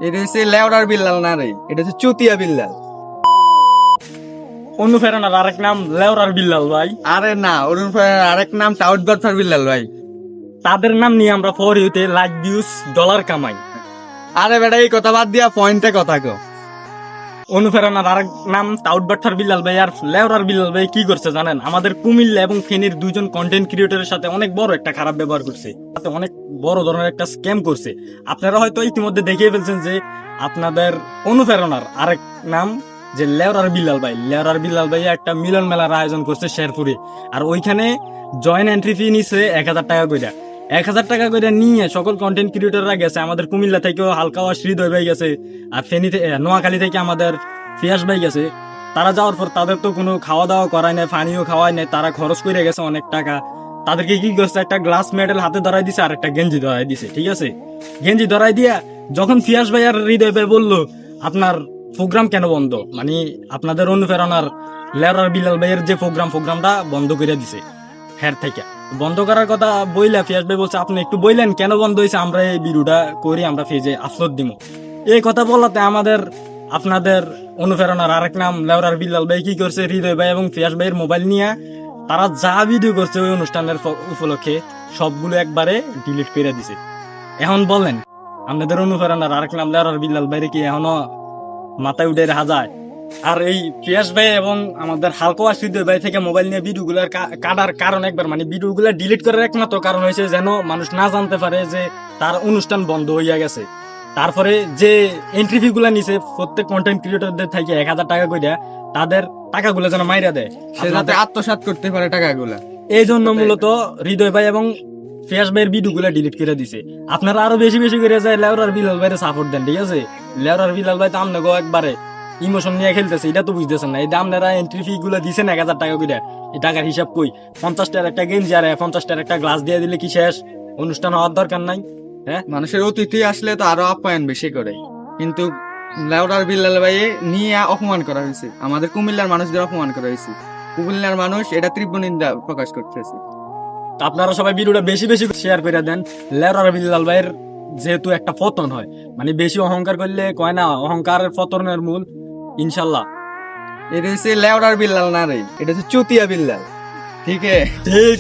এটা হচ্ছে লেওড়ার বিল্লাল না রে, এটা হচ্ছে চুতিয়া বিল্লাল। অনুপ্রেরণার আরেক নাম লেওরার বিল্লাল ভাই। আরে না, ওর আরেক নাম টাউট গডফার বিল্লাল ভাই। তাদের নাম নিয়ে আমরা ফর ইউতে লাইক ভিউজ ডলার কামাই। আরে বেটা এই কথা বাদ দিয়া পয়েন্টে কথা কো। অনুপ্রেরণার আরেক নাম টাউট বাটফার বিল্লাল ভাই। আর লেওরার বিল্লাল ভাই কি করছে জানেন? আমাদের কুমিল্লা এবং ফেনীর দুইজন কন্টেন্ট ক্রিয়েটরের সাথে অনেক বড় একটা খারাপ ব্যবহার করছে, সাথে অনেক বড় ধরনের একটা স্ক্যাম করছে। আপনারা হয়তো ইতিমধ্যে দেখিয়ে ফেলছেন যে আপনাদের অনুপ্রেরণার আরেক নাম যে লেওরার বিল্লাল ভাই। লেওরার বিল্লাল ভাই একটা মিলন মেলার আয়োজন করছে শেরপুরে, আর ওইখানে জয়েন এন্ট্রি ফি নিছে 1,000 টাকা করে। 1,000 টাকা করে নিয়ে সকল কন্টেন্ট ক্রিয়েটররা গেছে। আমাদের কুমিল্লা থেকেও হালকা হৃদয় ভাই গেছে, আর ফেনী নোয়াখালী থেকে আমাদের ফিয়াস ভাই গেছে। তারা যাওয়ার পর তাদের তো কোনো খাওয়া দাওয়া করায় নাই, পানিও খাওয়ায় নাই, তারা খরচ করে গেছে অনেক টাকা। তাদেরকে কি করছে, একটা গ্লাস মেডেল হাতে ধরাই দিছে আর একটা গেঞ্জি ধরাই দিছে, ঠিক আছে? গেঞ্জি ধরাই দিয়া যখন ফিয়াস ভাই আর হৃদয় ভাই বললো আপনার প্রোগ্রাম কেন বন্ধ, মানে আপনাদের অনুপ্রেরণার লেওরার বিল্লাল ভাইয়ের যে প্রোগ্রামটা বন্ধ করে দিছে হের থেকে। বন্ধ করার কথা বইলা ফিয়াস ভাই বলছে আপনি একটু বললেন কেন বন্ধ হয়েছে, আমরা এই ভিডিওটা করি, আমরা পেজে আপলোড দিব। এই কথা বলাতে আমাদের আপনাদের অনুপ্রেরণার আরেক নাম লেওরার বিল্লাল ভাই কি করছে, হৃদয় ভাই এবং ফিয়াস ভাইয়ের মোবাইল নিয়ে তারা যা ভিডিও করছে ওই অনুষ্ঠানের উপলক্ষে সবগুলো একবারে ডিলিট করে দিছে। এখন বলেন আপনাদের অনুপ্রেরণার আরেক নাম লেওরার বিল্লাল ভাইরে কি এখনো মাথায় উঠে রাখা যায়? আর এই ফিয়াস ভাই এবং আমাদের হালকা হৃদয় ভাই থেকে মোবাইল নিয়ে ভিডিওগুলোর কাটার কারণ একবার, মানে ভিডিওগুলো ডিলিট করার একমাত্র কারণ হয়েছে যেন মানুষ না জানতে পারে যে তার অনুষ্ঠান বন্ধ হইয়া গেছে। তারপরে যে এন্ট্রি ফি গুলা নিছে প্রত্যেক কন্টেন্ট ক্রিয়েটরদের থেকে 1,000 টাকা করে, তাদের টাকাগুলো যেন মাইরা দেয়, সে যাতে আত্মসাৎ করতে পারে টাকাগুলা। এই জন্য মূলত হৃদয় ভাই এবং ফিয়াস ভাইয়ের ভিডিওগুলো ডিলিট করে দিছে। আপনারা আরো বেশি বেশি করে যায় লেওরার বিল্লাল ভাইয়ের সাপোর্ট দেন, ঠিক আছে? লেওরার বিল্লাল ভাই তো আপনাকে একবারে ইমোশন নিয়ে খেলতেছে, এটা তো বুঝতেছেন না। এই আপনারা এন্ট্রি ফি গুলো দিচ্ছেন 1,000 টাকা করে, এই টাকার হিসাব কই? 50 টাকার একটা গেঞ্জি আর 50 টাকার একটা গ্লাস দিয়ে দিলে কি শেষ? অনুষ্ঠান হওয়ার দরকার নাই? হ্যাঁ, মানুষের অতিথি আসলে তো আরো আপ্যায়ন বেশি করে, কিন্তু লেওড়ার বিল্লাল ভাই নিয়ে অপমান করা হয়েছে, আমাদের কুমিল্লার মানুষদের অপমান করা হয়েছে। কুমিল্লার মানুষ এটা তীব্র নিন্দা প্রকাশ করতেছে। তো আপনারা সবাই ভিডিওটা বেশি বেশি শেয়ার করে দেন। লেওরার বিল্লাল ভাইয়ের যেহেতু একটা পতন হয়, মানে বেশি অহংকার করলে কয় না অহংকারের পতনের মূল, ইনশাল্লাহ। এটা হচ্ছে লেওড়ার বিল্লাল না রে, এটা হচ্ছে চুতিয়া বিল্লাল, ঠিক আছে? ঠিক।